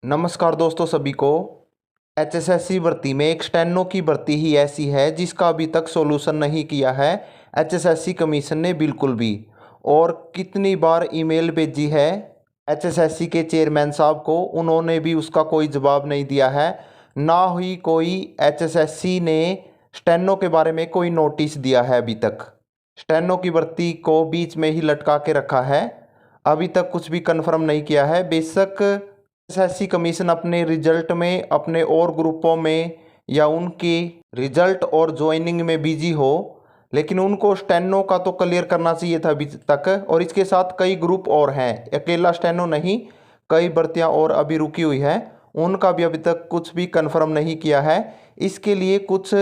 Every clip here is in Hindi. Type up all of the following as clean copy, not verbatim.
नमस्कार दोस्तों सभी को। एचएसएससी भर्ती में एक स्टेनो की भर्ती ही ऐसी है जिसका अभी तक सॉल्यूशन नहीं किया है एचएसएससी कमीशन ने बिल्कुल भी। और कितनी बार ईमेल भेजी है एचएसएससी के चेयरमैन साहब को, उन्होंने भी उसका कोई जवाब नहीं दिया है। ना ही कोई एचएसएससी ने स्टेनो के बारे में कोई नोटिस दिया है अभी तक। स्टेनो की भर्ती को बीच में ही लटका के रखा है, अभी तक कुछ भी कंफर्म नहीं किया है। बेशक एसएससी कमीशन अपने रिजल्ट में, अपने और ग्रुपों में या उनकी रिजल्ट और ज्वाइनिंग में बिजी हो, लेकिन उनको स्टेनो का तो क्लियर करना चाहिए था अभी तक। और इसके साथ कई ग्रुप और हैं, अकेला स्टेनो नहीं, कई भर्तियां और अभी रुकी हुई हैं, उनका भी अभी तक कुछ भी कंफर्म नहीं किया है। इसके लिए कुछ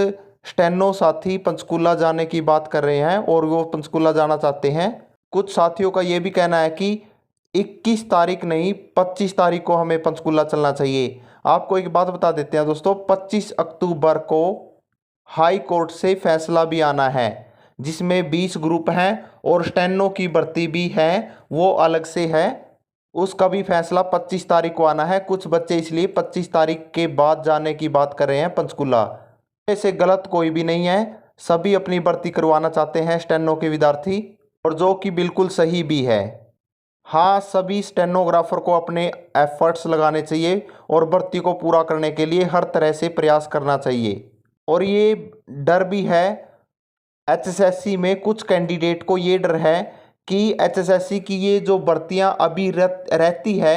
स्टेनो साथी पंचकूला जाने की बात कर रहे हैं और वो पंचकूला जाना चाहते हैं। कुछ साथियों का ये भी कहना है कि 21 तारीख नहीं 25 तारीख को हमें पंचकूला चलना चाहिए। आपको एक बात बता देते हैं दोस्तों, 25 अक्टूबर को हाई कोर्ट से फैसला भी आना है जिसमें 20 ग्रुप हैं और स्टेनो की भर्ती भी है, वो अलग से है। उसका भी फैसला 25 तारीख को आना है। कुछ बच्चे इसलिए 25 तारीख के बाद जाने की बात कर रहे हैं पंचकूला। ऐसे गलत कोई भी नहीं है, सभी अपनी भर्ती करवाना चाहते हैं स्टेनो के विद्यार्थी, और जो कि बिल्कुल सही भी है। हाँ, सभी स्टेनोग्राफर को अपने एफर्ट्स लगाने चाहिए और भर्ती को पूरा करने के लिए हर तरह से प्रयास करना चाहिए। और ये डर भी है एचएसएससी में, कुछ कैंडिडेट को ये डर है कि एचएसएससी की ये जो भर्तियां अभी रहती है,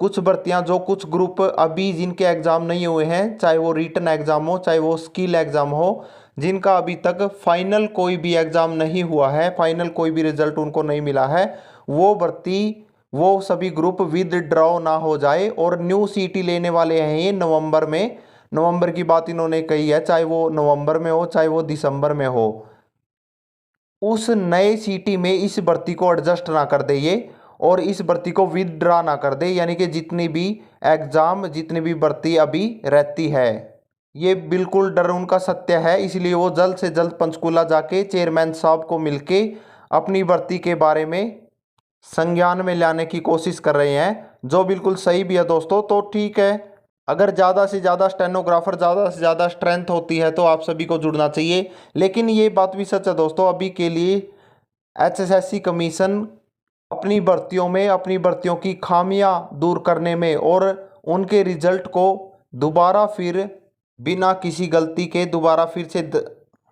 कुछ भर्तियां जो कुछ ग्रुप अभी जिनके एग्ज़ाम नहीं हुए हैं, चाहे वो रिटन एग्ज़ाम हो चाहे वो स्किल एग्ज़ाम हो, जिनका अभी तक फाइनल कोई भी एग्ज़ाम नहीं हुआ है, फाइनल कोई भी रिजल्ट उनको नहीं मिला है, वो भर्ती, वो सभी ग्रुप विदड्रॉ ना हो जाए। और न्यू सीटी लेने वाले हैं ये नवंबर में, नवंबर की बात इन्होंने कही है, चाहे वो नवंबर में हो चाहे वो दिसंबर में हो, उस नए सीटी में इस भर्ती को एडजस्ट ना कर दे ये, और इस भर्ती को विदड्रा ना कर दे, यानी कि जितनी भी एग्ज़ाम, जितनी भी भर्ती अभी रहती है, ये बिल्कुल डर उनका सत्य है। इसलिए वो जल्द से जल्द पंचकूला जाके चेयरमैन साहब को मिलके अपनी भर्ती के बारे में संज्ञान में लाने की कोशिश कर रहे हैं, जो बिल्कुल सही भी है दोस्तों। तो ठीक है, अगर ज़्यादा से ज़्यादा स्टेनोग्राफर, ज़्यादा से ज़्यादा स्ट्रेंथ होती है तो आप सभी को जुड़ना चाहिए। लेकिन ये बात भी सच है दोस्तों, अभी के लिए एचएसएससी कमीशन अपनी भर्तियों में, अपनी भर्तियों की खामियां दूर करने में और उनके रिजल्ट को दोबारा फिर बिना किसी गलती के दोबारा फिर से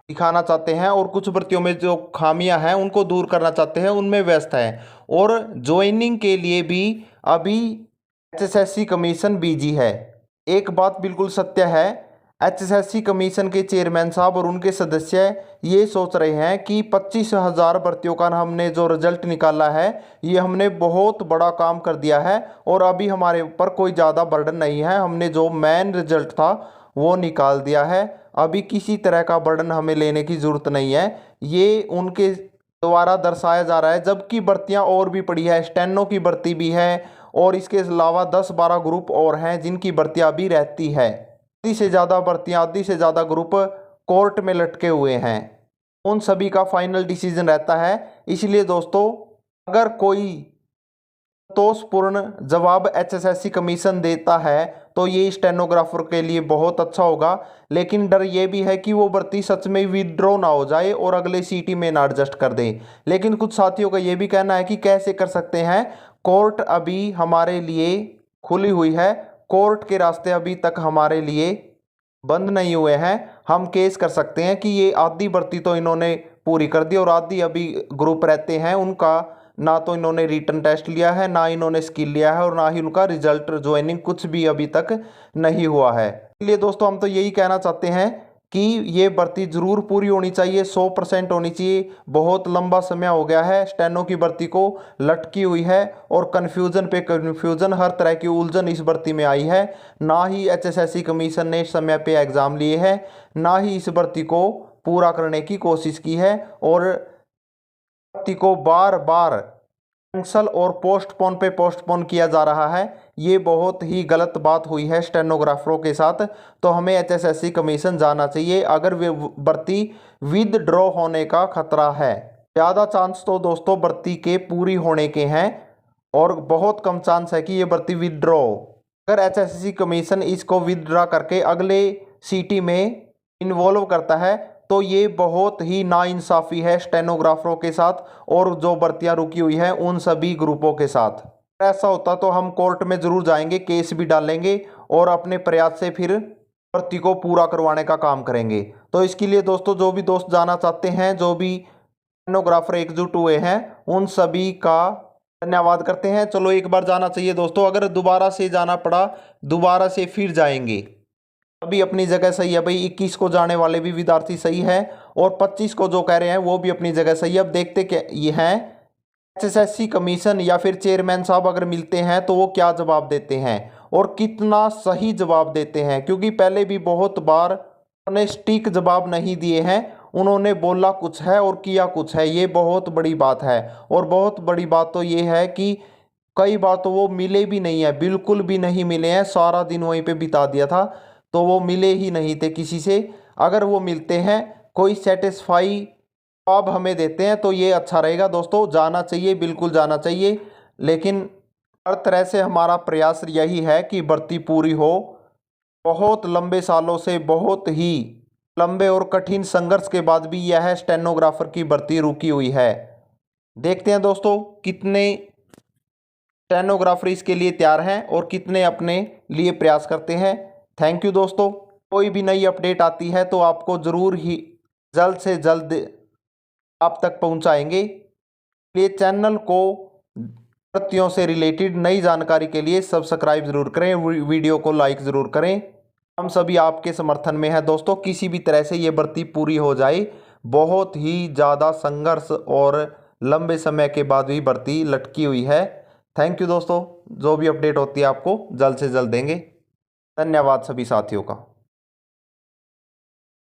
दिखाना चाहते हैं, और कुछ भर्तियों में जो खामियां हैं उनको दूर करना चाहते हैं, उनमें व्यस्त है। और ज्वाइनिंग के लिए भी अभी एचएसएससी कमीशन बिजी है। एक बात बिल्कुल सत्य है, एचएसएससी कमीशन के चेयरमैन साहब और उनके सदस्य ये सोच रहे हैं कि 25,000 भर्तियों का हमने जो रिजल्ट निकाला है, ये हमने बहुत बड़ा काम कर दिया है और अभी हमारे ऊपर कोई ज़्यादा बर्डन नहीं है, हमने जो मेन रिजल्ट था वो निकाल दिया है, अभी किसी तरह का बर्डन हमें लेने की ज़रूरत नहीं है। ये उनके द्वारा दर्शाया जा रहा है, जबकि भर्तियां और भी पड़ी है, स्टेनो की भर्ती भी है और इसके अलावा 10-12 ग्रुप और हैं जिनकी भर्तियां अभी रहती है। आधी से ज़्यादा भर्तियां, आधी से ज़्यादा ग्रुप कोर्ट में लटके हुए हैं, उन सभी का फाइनल डिसीजन रहता है। इसलिए दोस्तों, अगर कोई संतोषपूर्ण जवाब एचएसएससी कमीशन देता है तो ये स्टेनोग्राफर के लिए बहुत अच्छा होगा। लेकिन डर ये भी है कि वो भर्ती सच में विड्रॉ ना हो जाए और अगले सीटी में ना एडजस्ट कर दें। लेकिन कुछ साथियों का ये भी कहना है कि कैसे कर सकते हैं, कोर्ट अभी हमारे लिए खुली हुई है, कोर्ट के रास्ते अभी तक हमारे लिए बंद नहीं हुए हैं। हम केस कर सकते हैं कि ये आधी भर्ती तो इन्होंने पूरी कर दी और आधी अभी ग्रुप रहते हैं, उनका ना तो इन्होंने रिटन टेस्ट लिया है, ना इन्होंने स्किल लिया है और ना ही उनका रिजल्ट ज्वाइनिंग कुछ भी अभी तक नहीं हुआ है। इसलिए दोस्तों, हम तो यही कहना चाहते हैं कि ये भर्ती ज़रूर पूरी होनी चाहिए, 100% होनी चाहिए। बहुत लंबा समय हो गया है स्टेनो की भर्ती को लटकी हुई है और कन्फ्यूज़न पे कन्फ्यूज़न, हर तरह की उलझन इस भर्ती में आई है। ना ही एचएसएससी कमीशन ने समय पे एग्ज़ाम लिए हैं, ना ही इस भर्ती को पूरा करने की कोशिश की है, और भर्ती को बार बार कैंसल और पोस्टपोन किया जा रहा है। ये बहुत ही गलत बात हुई है स्टेनोग्राफरों के साथ। तो हमें एचएसएससी कमीशन जाना चाहिए अगर वे भर्ती विदड्रॉ होने का खतरा है। ज़्यादा चांस तो दोस्तों भर्ती के पूरी होने के हैं और बहुत कम चांस है कि ये भर्ती विदड्रॉ अगर एचएसएससी कमीशन इसको विदड्रा करके अगले सीटी में इन्वॉल्व करता है तो ये बहुत ही नाइंसाफ़ी है स्टेनोग्राफरों के साथ और जो भर्तियां रुकी हुई हैं उन सभी ग्रुपों के साथ। ऐसा होता तो हम कोर्ट में ज़रूर जाएंगे, केस भी डालेंगे और अपने प्रयास से फिर भर्ती को पूरा करवाने का काम करेंगे। तो इसके लिए दोस्तों जो भी दोस्त जाना चाहते हैं, जो भी स्टेनोग्राफर एकजुट हुए हैं, उन सभी का धन्यवाद करते हैं। चलो एक बार जाना चाहिए दोस्तों, अगर दोबारा से जाना पड़ा दोबारा से फिर जाएंगे। अभी अपनी जगह सही है भाई, 21 को जाने वाले भी विद्यार्थी सही है और 25 को जो कह रहे हैं वो भी अपनी जगह सही है। अब देखते क्या ये हैं एचएसएससी कमीशन या फिर चेयरमैन साहब अगर मिलते हैं तो वो क्या जवाब देते हैं और कितना सही जवाब देते हैं, क्योंकि पहले भी बहुत बार उन्होंने सटीक जवाब नहीं दिए हैं। उन्होंने बोला कुछ है और किया कुछ है, ये बहुत बड़ी बात है। और बहुत बड़ी बात तो ये है कि कई बार तो वो मिले भी नहीं है, बिल्कुल भी नहीं मिले हैं, सारा दिन वहीं पे बिता दिया था तो वो मिले ही नहीं थे किसी से। अगर वो मिलते हैं कोई सेटिस्फाई जवाब हमें देते हैं तो ये अच्छा रहेगा दोस्तों। जाना चाहिए, बिल्कुल जाना चाहिए, लेकिन हर तरह से हमारा प्रयास यही है कि भर्ती पूरी हो। बहुत लंबे सालों से, बहुत ही लंबे और कठिन संघर्ष के बाद भी यह स्टेनोग्राफर की भर्ती रुकी हुई है। देखते हैं दोस्तों कितने स्टेनोग्राफर इसके लिए तैयार हैं और कितने अपने लिए प्रयास करते हैं। थैंक यू दोस्तों। कोई भी नई अपडेट आती है तो आपको ज़रूर ही जल्द से जल्द आप तक पहुंचाएंगे। ये चैनल को भर्तियों से रिलेटेड नई जानकारी के लिए सब्सक्राइब ज़रूर करें, वीडियो को लाइक ज़रूर करें। हम सभी आपके समर्थन में हैं दोस्तों, किसी भी तरह से ये भर्ती पूरी हो जाए। बहुत ही ज़्यादा संघर्ष और लंबे समय के बाद भी भर्ती लटकी हुई है। थैंक यू दोस्तों, जो भी अपडेट होती है आपको जल्द से जल्द देंगे। धन्यवाद सभी साथियों का।